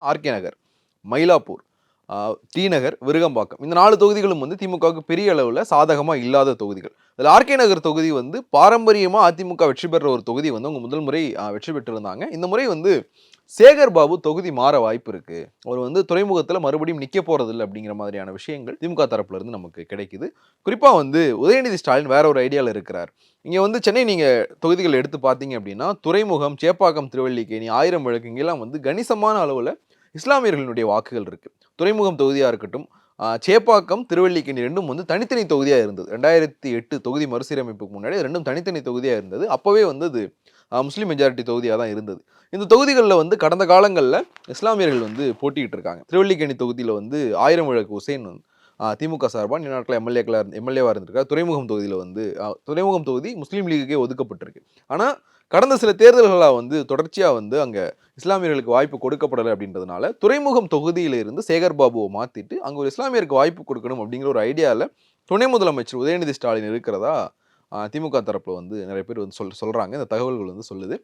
RK நகர், Mylapore, D நகர், விருகம்பாக்கம் இந்த 4 தொகுதிகளும் வந்து திமுகவுக்கு பெரிய அளவில் சாதகமாக இல்லாத தொகுதிகள். இதில் ஆர்கே நகர் தொகுதி வந்து பாரம்பரியமாக அதிமுக வெற்றி பெற்ற ஒரு தொகுதி வந்து அவங்க முதல் முறை வெற்றி பெற்றிருந்தாங்க. இந்த முறை வந்து சேகர் பாபு தொகுதி மாற வாய்ப்பு இருக்கு. அவர் வந்து துறைமுகத்தில் மறுபடியும் நிற்க போறது இல்லை அப்படிங்கிற மாதிரியான விஷயங்கள் திமுக தரப்புல இருந்து நமக்கு கிடைக்குது. குறிப்பா வந்து உதயநிதி ஸ்டாலின் வேற ஒரு ஐடியாவில் இருக்கிறார். இங்க வந்து சென்னை நீங்க தொகுதிகள் எடுத்து பார்த்தீங்க அப்படின்னா துறைமுகம், சேப்பாக்கம், திருவல்லிக்கேணி, ஆயிரம் விளக்கு இங்கெல்லாம் வந்து கணிசமான அளவில் இஸ்லாமியர்களுடைய வாக்குகள் இருக்கு. துறைமுகம் தொகுதியா இருக்கட்டும், சேப்பாக்கம், திருவல்லிக்கேணி 2ம் வந்து தனித்தனி தொகுதியா இருந்தது. 2008 தொகுதி மறுசீரமைப்புக்கு முன்னாடி 2ம் தனித்தனி தொகுதியா இருந்தது. அப்பவே வந்து அது முஸ்லீம் மெஜாரிட்டி தொகுதியா தான் இருந்தது. இந்த தொகுதிகள்ல வந்து கடந்த காலங்கள்ல இஸ்லாமியர்கள் வந்து போட்டியிட்டு இருக்காங்க. திருவல்லிக்கேணி தொகுதியில வந்து ஆயிரம் விளக்கு ஹுசைன் திமுக சார்பா நீண்ட நாட்களா எம்எல்ஏவா இருந்திருக்காரு. துறைமுகம் தொகுதியில வந்து துறைமுகம் தொகுதி முஸ்லீம் லீகுக்கே ஒதுக்கப்பட்டிருக்கு. ஆனா கடந்த சில தேர்தல்களா வந்து தொடர்ச்சியா வந்து அங்க இஸ்லாமியர்களுக்கு வாய்ப்பு கொடுக்கப்படலை அப்படின்றதுனால துறைமுகம் தொகுதியில இருந்து சேகர் பாபுவை மாத்திட்டு அங்க ஒரு இஸ்லாமியருக்கு வாய்ப்பு கொடுக்கணும் அப்படிங்கிற ஒரு ஐடியால துணை முதலமைச்சர் உதயநிதி ஸ்டாலின் இருக்கிறதா திமுக தரப்புல வந்து நிறைய பேர் வந்து சொல்றாங்க. இந்த தகவல்கள் வந்து சொல்லுது.